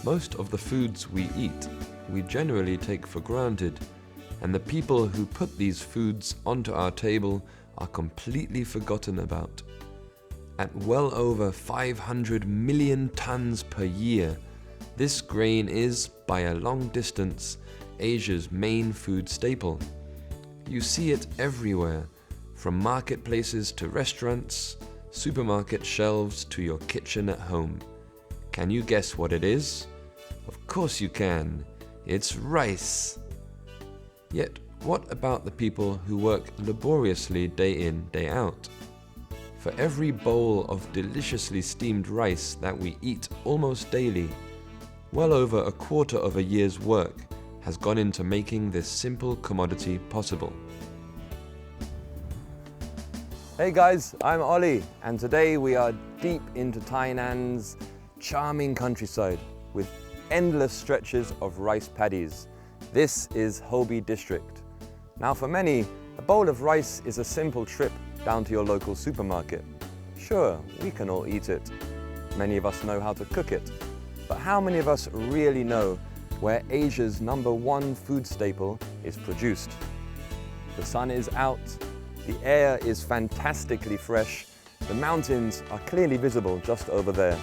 Most of the foods we eat, we generally take for granted, and the people who put these foods onto our table are completely forgotten about. At well over 500 million tons per year, this grain is, by a long distance, Asia's main food staple. You see it everywhere, from marketplaces to restaurants, supermarket shelves to your kitchen at home. Can you guess what it is? Of course you can. It's rice. Yet, what about the people who work laboriously day in, day out? For every bowl of deliciously steamed rice that we eat almost daily, well over a quarter of a year's work has gone into making this simple commodity possible. Hey guys, I'm Ollie, and today we are deep into Tainan's charming countryside with endless stretches of rice paddies. This is Hobi district. Now for many, a bowl of rice is a simple trip down to your local supermarket. Sure, we can all eat it. Many of us know how to cook it. But how many of us really know where Asia's #1 food staple is produced? The sun is out, the air is fantastically fresh, the mountains are clearly visible just over there.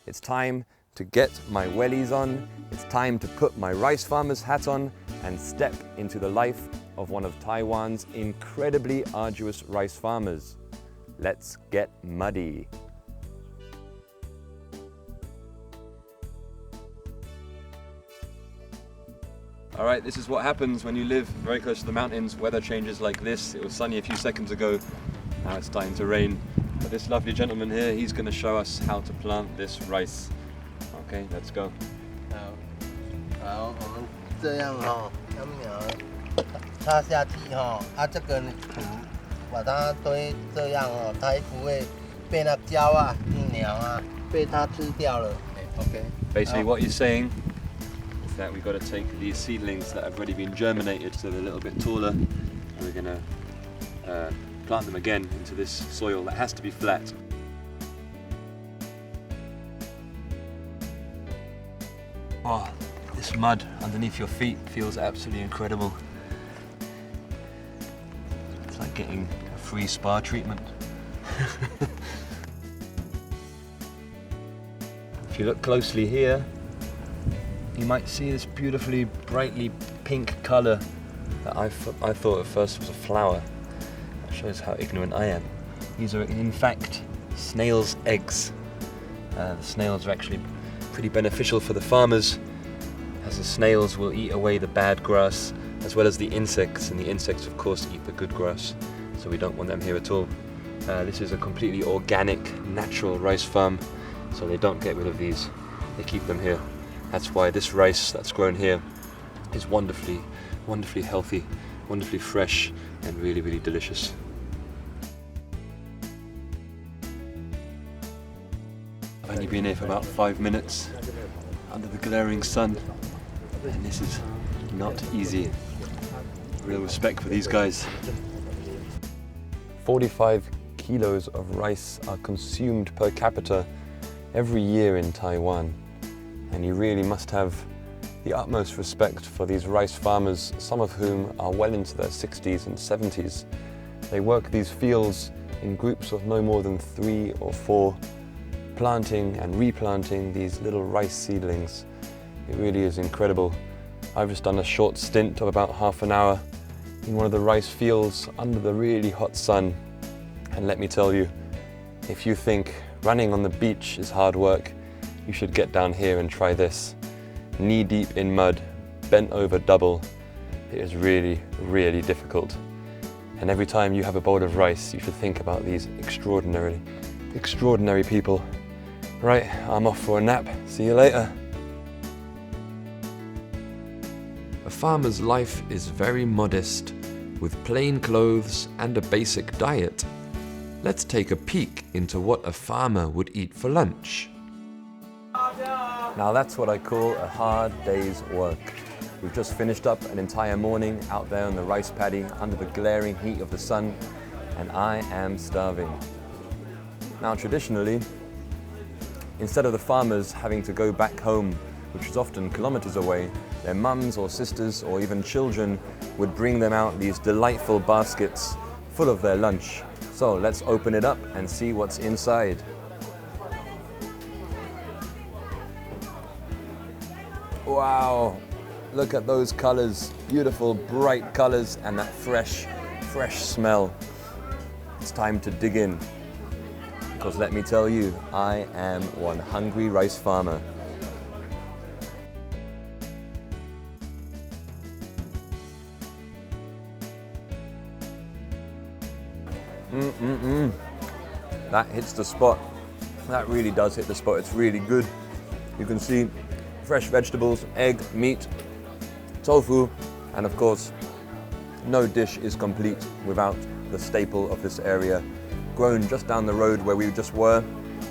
It's time to get my wellies on, it's time to put my rice farmer's hat on and step into the life of one of Taiwan's incredibly arduous rice farmers. Let's get muddy. All right, this is what happens when you live very close to the mountains. Weather changes like this. It was sunny a few seconds ago. Now it's starting to rain. But this lovely gentleman here, he's going to show us how to plant this rice. Okay, let's go. 好，我们这样将苗插下去这个土把它堆这样它不会被那胶鸟被它吃掉了。Okay. Basically, what he's saying is that we've got to take these seedlings that have already been germinated, so they're a little bit taller, and we're going to plant them again into this soil that has to be flat. Oh, this mud underneath your feet feels absolutely incredible. It's like getting a free spa treatment. If you look closely here, you might see this beautifully brightly pink colour that I thought at first was a flower. That shows how ignorant I am. These are in fact snails' eggs. The snails are actually pretty beneficial for the farmers, as the snails will eat away the bad grass as well as the insects, and the insects of course eat the good grass, so we don't want them here at all. This is a completely organic, natural rice farm, so they don't get rid of these, they keep them here. That's why this rice that's grown here is wonderfully healthy, wonderfully fresh, and really, really delicious. I've only been here for about 5 minutes under the glaring sun, and this is not easy. Real respect for these guys. 45 kilos of rice are consumed per capita every year in Taiwan, and you really must have the utmost respect for these rice farmers, some of whom are well into their 60s and 70s. They work these fields in groups of no more than 3 or 4, planting and replanting these little rice seedlings. It really is incredible. I've just done a short stint of about half an hour in one of the rice fields under the really hot sun, and let me tell you, if you think running on the beach is hard work, you should get down here and try this. Knee deep in mud, bent over double. It is really, really difficult. And every time you have a bowl of rice, you should think about these extraordinary people. Right, I'm off for a nap. See you later. A farmer's life is very modest, with plain clothes and a basic diet. Let's take a peek into what a farmer would eat for lunch. Now that's what I call a hard day's work. We've just finished up an entire morning out there on the rice paddy under the glaring heat of the sun, and I am starving. Now traditionally, instead of the farmers having to go back home which is often kilometers away, their mums or sisters or even children would bring them out these delightful baskets full of their lunch. So let's open it up and see what's inside. Wow, look at those colors, beautiful bright colors and that fresh smell. It's time to dig in, because let me tell you, I am one hungry rice farmer. That hits the spot. That really does hit the spot. It's really good. You can see fresh vegetables, egg, meat, tofu, and of course, no dish is complete without the staple of this area, grown just down the road where we just were,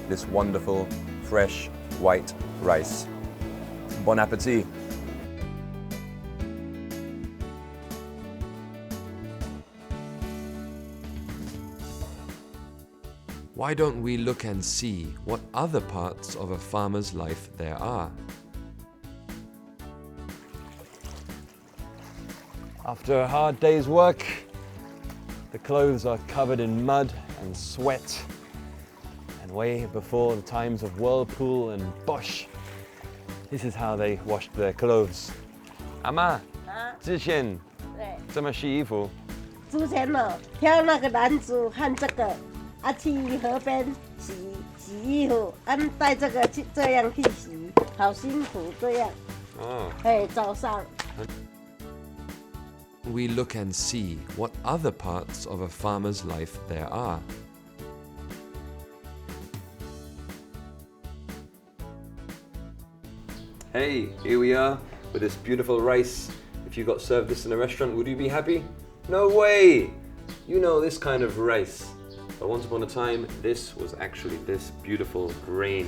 this wonderful, fresh, white rice. Bon appetit. Why don't we look and see what other parts of a farmer's life there are? After a hard day's work, the clothes are covered in mud and sweat. And way before the times of Whirlpool and Bosch, this is how they washed their clothes. 阿嬷，之前怎么洗衣服？之前呢，挑那个篮子和这个。去河边洗衣服，带这个去这样去洗，好辛苦这样。早上。We look and see what other parts of a farmer's life there are. Hey, here we are with this beautiful rice. If you got served this in a restaurant, would you be happy? No way! You know this kind of rice. But once upon a time, this was actually this beautiful grain.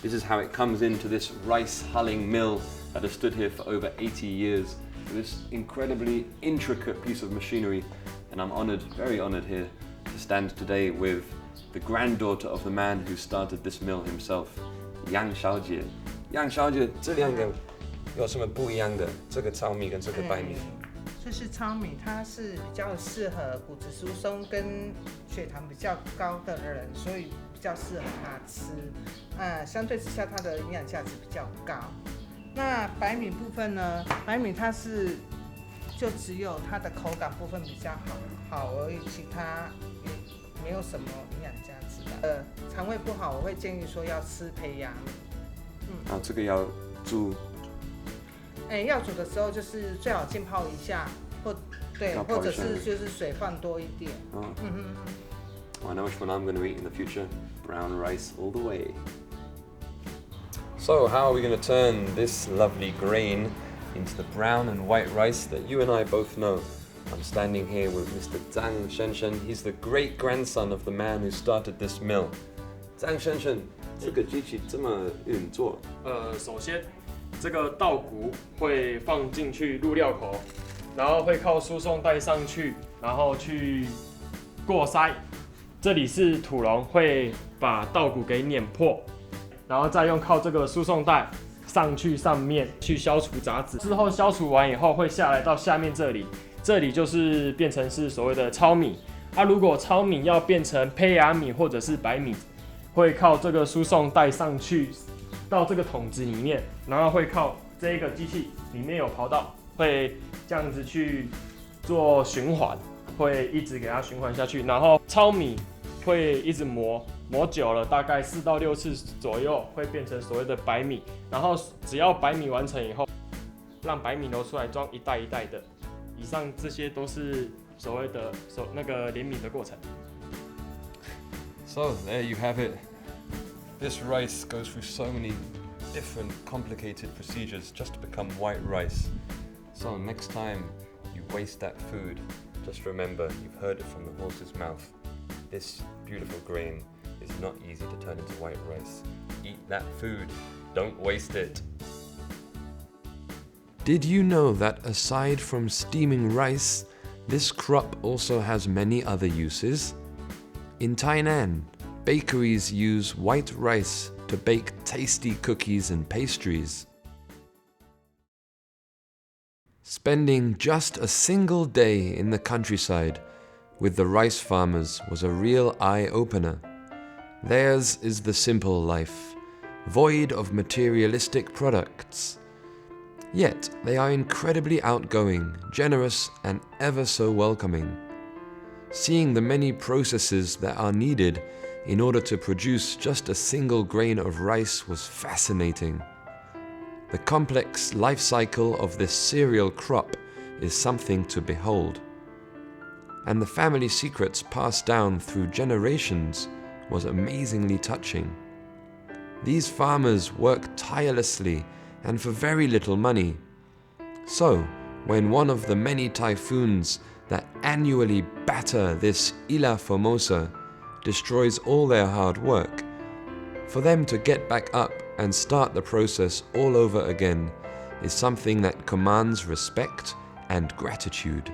This is how it comes into this rice hulling mill that has stood here for over 80 years. This incredibly intricate piece of machinery. And I'm honored, very honored here to stand today with the granddaughter of the man who started this mill himself, Yang 小姐。杨小姐，这两个有什么不一样的？这个糙米跟这个白米？这是糙米，它是比较适合骨质疏松跟血糖比较高的人，所以比较适合他吃。相对之下，它的营养价值比较高。那白米部分呢？白米它是就只有它的口感部分比较好而已，其他也没有什么营养价值的。肠胃不好，我会建议说要吃胚芽米。这个要煮。要煮的时候就是最好浸泡一下，或者是就是水放多一点。I know which one I'm going to eat in the future. Brown rice all the way. So how are we going to turn this lovely grain into the brown and white rice that you and I both know? I'm standing here with Mr. Zhang Shenshen. He's the great grandson of the man who started this mill. Zhang Shenshen, 这个机器这么运作？首先。这个稻谷会放进去入料口，然后会靠输送带上去，然后去过筛。这里是土笼，会把稻谷给碾破，然后再用靠这个输送带上去上面去消除杂质。之后消除完以后，会下来到下面这里，这里就是变成是所谓的糙米。如果糙米要变成胚芽米或者是白米，会靠这个输送带上去。到这个桶子里面，然后会靠这个机器里面有刨道，会这样子去做循环，会一直给它循环下去。然后糙米会一直磨久了，大概4到6次左右，会变成所谓的白米。然后只要白米完成以后，让白米流出来装一袋一袋的。以上这些都是所谓的那个碾米的过程。So there you have it. This rice goes through so many different complicated procedures just to become white rice. So next time you waste that food, just remember you've heard it from the horse's mouth. This beautiful grain is not easy to turn into white rice. Eat that food, don't waste it. Did you know that aside from steaming rice, this crop also has many other uses? In Tainan, bakeries use white rice to bake tasty cookies and pastries. Spending just a single day in the countryside with the rice farmers was a real eye-opener. Theirs is the simple life, void of materialistic products. Yet they are incredibly outgoing, generous, and ever so welcoming. Seeing the many processes that are needed in order to produce just a single grain of rice was fascinating. The complex life cycle of this cereal crop is something to behold. And the family secrets passed down through generations was amazingly touching. These farmers work tirelessly and for very little money. So, when one of the many typhoons that annually batter this Isla Formosa destroys all their hard work, for them to get back up and start the process all over again is something that commands respect and gratitude.